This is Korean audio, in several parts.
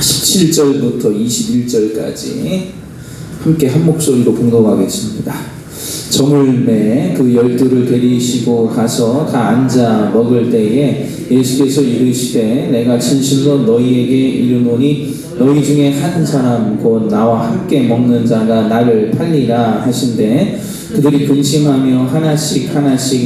17절부터 21절까지 함께 한 목소리로 봉독하겠습니다. 저물매 그 12를 데리시고 가서 다 앉아 먹을 때에 예수께서 이르시되 내가 진실로 너희에게 이르노니 너희 중에 한 사람 곧 나와 함께 먹는 자가 나를 팔리라 하신대 그들이 근심하며 하나씩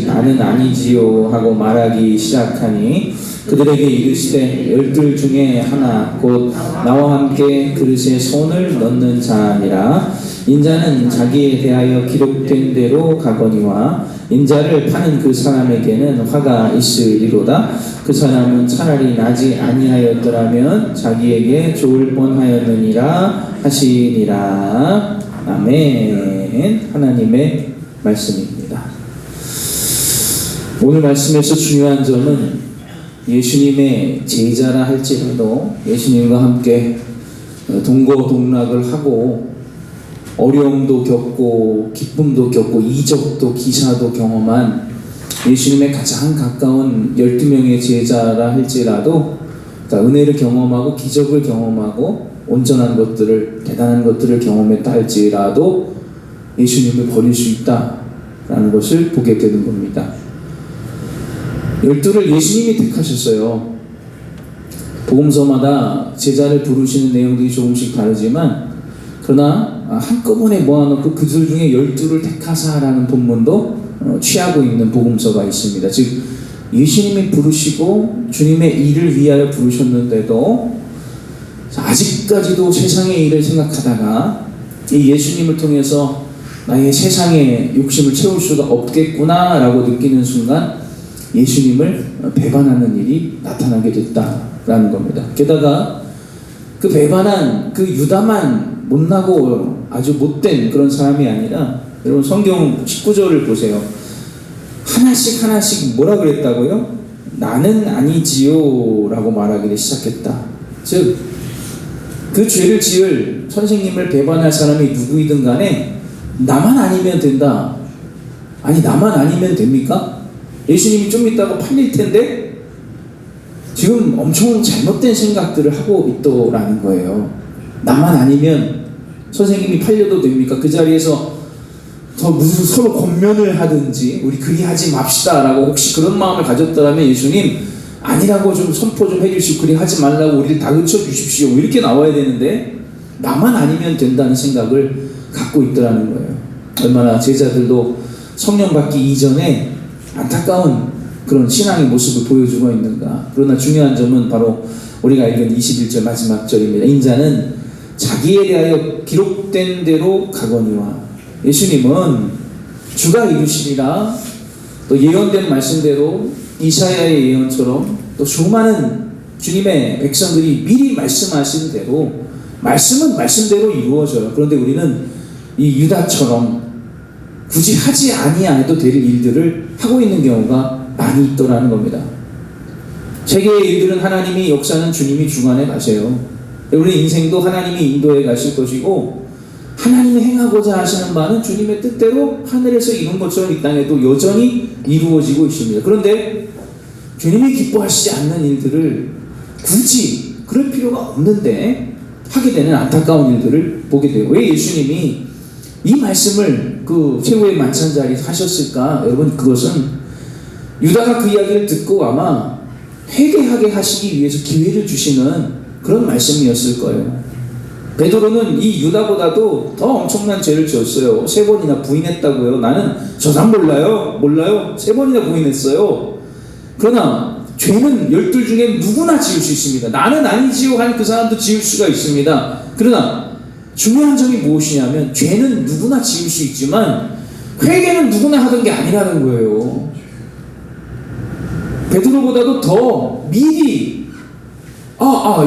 나는 아니지요 하고 말하기 시작하니 그들에게 이르시되 12 중에 하나 곧 나와 함께 그릇에 손을 넣는 자니라. 인자는 자기에 대하여 기록된 대로 가거니와 인자를 파는 그 사람에게는 화가 있으리로다. 그 사람은 차라리 나지 아니하였더라면 자기에게 좋을 뻔하였느니라 하시니라. 아멘. 하나님의 말씀입니다. 오늘 말씀에서 중요한 점은 예수님의 제자라 할지라도 예수님과 함께 동거동락을 하고 어려움도 겪고 기쁨도 겪고 이적도 기사도 경험한 예수님의 가장 가까운 12명의 제자라 할지라도 그러니까 은혜를 경험하고 기적을 경험하고 온전한 것들을 대단한 것들을 경험했다 할지라도 예수님을 버릴 수 있다라는 것을 보게 되는 겁니다. 12를 예수님이 택하셨어요. 복음서마다 제자를 부르시는 내용들이 조금씩 다르지만 그러나 한꺼번에 모아놓고 그들 중에 12를 택하사라는 본문도 취하고 있는 복음서가 있습니다. 즉 예수님이 부르시고 주님의 일을 위하여 부르셨는데도 아직까지도 세상의 일을 생각하다가 이 예수님을 통해서 나의 세상의 욕심을 채울 수가 없겠구나 라고 느끼는 순간 예수님을 배반하는 일이 나타나게 됐다라는 겁니다. 게다가 그 배반한 그 유다만 못나고 아주 못된 그런 사람이 아니라 여러분 성경 19절을 보세요. 하나씩 뭐라 그랬다고요? 나는 아니지요 라고 말하기를 시작했다. 즉 그 죄를 지을 선생님을 배반할 사람이 누구이든 간에 나만 아니면 된다. 아니 나만 아니면 됩니까? 예수님이 좀 있다가 팔릴 텐데 지금 엄청 잘못된 생각들을 하고 있더라는 거예요. 나만 아니면 선생님이 팔려도 됩니까? 그 자리에서 더 무슨 서로 권면을 하든지 우리 그리하지 맙시다 라고 혹시 그런 마음을 가졌더라면 예수님 아니라고 좀 선포 좀 해주시고 그리하지 말라고 우리를 다그쳐 주십시오 이렇게 나와야 되는데 나만 아니면 된다는 생각을 갖고 있더라는 거예요. 얼마나 제자들도 성령 받기 이전에 안타까운 그런 신앙의 모습을 보여주고 있는가. 그러나 중요한 점은 바로 우리가 읽은 21절 마지막 절입니다. 인자는 자기에 대하여 기록된 대로 가거니와 예수님은 주가 이루시리라 또 예언된 말씀대로 이사야의 예언처럼 또 수많은 주님의 백성들이 미리 말씀하신 대로 말씀은 말씀대로 이루어져요. 그런데 우리는 이 유다처럼 굳이 하지 아니해도 될 일들을 하고 있는 경우가 많이 있더라는 겁니다. 세계의 일들은 하나님이 역사는 주님이 주관해 가세요. 우리 인생도 하나님이 인도해 가실 것이고 하나님이 행하고자 하시는 바는 주님의 뜻대로 하늘에서 이룬 것처럼 이 땅에도 여전히 이루어지고 있습니다. 그런데 주님이 기뻐하시지 않는 일들을 굳이 그럴 필요가 없는데 하게 되는 안타까운 일들을 보게 돼요. 왜 예수님이 이 말씀을 그 최후의 만찬 자리에서 하셨을까? 여러분 그것은 유다가 그 이야기를 듣고 아마 회개하게 하시기 위해서 기회를 주시는 그런 말씀이었을 거예요. 베드로는 이 유다보다도 더 엄청난 죄를 지었어요. 3번이나 부인했다고요. 나는 저 사람 몰라요. 3번이나 부인했어요. 그러나 죄는 12 중에 누구나 지을 수 있습니다. 나는 아니지요 한 그 사람도 지을 수가 있습니다. 그러나 중요한 점이 무엇이냐면 죄는 누구나 지을 수 있지만 회개는 누구나 하던 게 아니라는 거예요. 베드로보다도 더 미리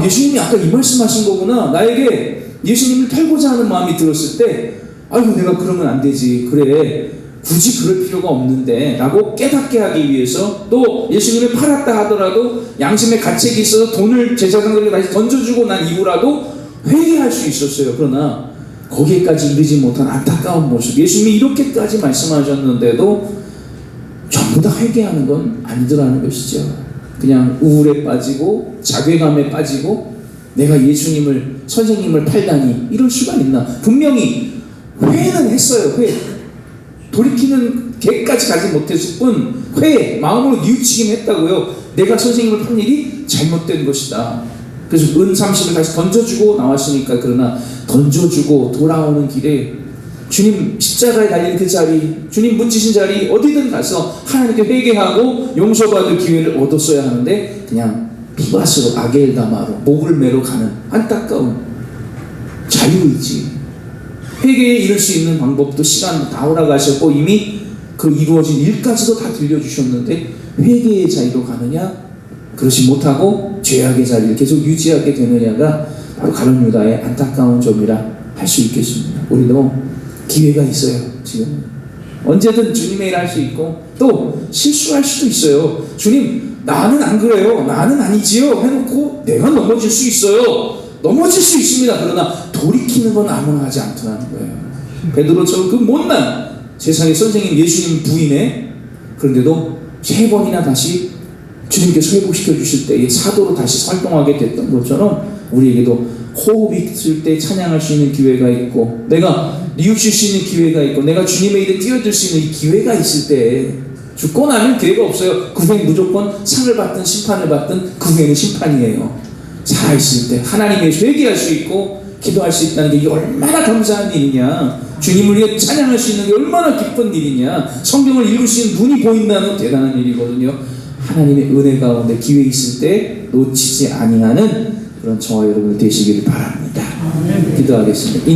예수님이 아까 이 말씀하신 거구나. 나에게 예수님을 팔고자 하는 마음이 들었을 때 아이고 내가 그러면 안 되지. 그래 굳이 그럴 필요가 없는데 라고 깨닫게 하기 위해서 또 예수님을 팔았다 하더라도 양심의 가책이 있어서 돈을 제사장들에게 다시 던져주고 난 이후라도 회개할 수 있었어요. 그러나 거기에까지 이르지 못한 안타까운 모습. 예수님이 이렇게까지 말씀하셨는데도 전부 다 회개하는 건 아니더라는 것이죠. 그냥 우울에 빠지고 자괴감에 빠지고 내가 예수님을 선생님을 팔다니 이럴 수가 있나. 분명히 회는 했어요. 회 돌이키는 개까지 가지 못했을 뿐 회 마음으로 뉘우치긴 했다고요. 내가 선생님을 판 일이 잘못된 것이다. 그래서 은 30을 다시 던져주고 나왔으니까. 그러나 던져주고 돌아오는 길에 주님 십자가에 달린 그 자리, 주님 묻히신 자리 어디든 가서 하나님께 회개하고 용서받을 기회를 얻었어야 하는데 그냥 비바스로 아겔다마로 목을 매러 가는 안타까운 자유의지. 회개에 이를 수 있는 방법도 시간 다 허락하셨고 이미 그 이루어진 일까지도 다 들려주셨는데 회개의 자리로 가느냐, 그렇지 못하고 죄악의 자리를 계속 유지하게 되느냐가 바로 가룟 유다의 안타까운 점이라 할 수 있겠습니다. 우리도 기회가 있어요. 지금 언제든 주님의 일을 할 수 있고 또 실수할 수도 있어요. 주님 나는 안 그래요, 나는 아니지요 해놓고 내가 넘어질 수 있어요. 넘어질 수 있습니다. 그러나 돌이키는 건 아무나 하지 않더라는 거예요. 베드로처럼 그 못난 세상의 선생님 예수님 부인에 그런데도 3번이나 다시 주님께서 회복시켜 주실 때에 사도로 다시 활동하게 됐던 것처럼 우리에게도 호흡이 있을 때 찬양할 수 있는 기회가 있고 내가 뉘우칠 수 있는 기회가 있고 내가 주님의 일에 뛰어들 수 있는 기회가 있을 때 죽고 나면 기회가 없어요. 그 후에 무조건 상을 받든 심판을 받든 그 후에는 심판이에요. 살아있을 때 하나님의 회개할 수 있고 기도할 수 있다는 게 얼마나 감사한 일이냐, 주님을 위해 찬양할 수 있는 게 얼마나 기쁜 일이냐, 성경을 읽을 수 있는 눈이 보인다는 대단한 일이거든요. 하나님의 은혜 가운데 기회 있을 때 놓치지 아니하는 그런 저와 여러분 되시기를 바랍니다. 기도하겠습니다.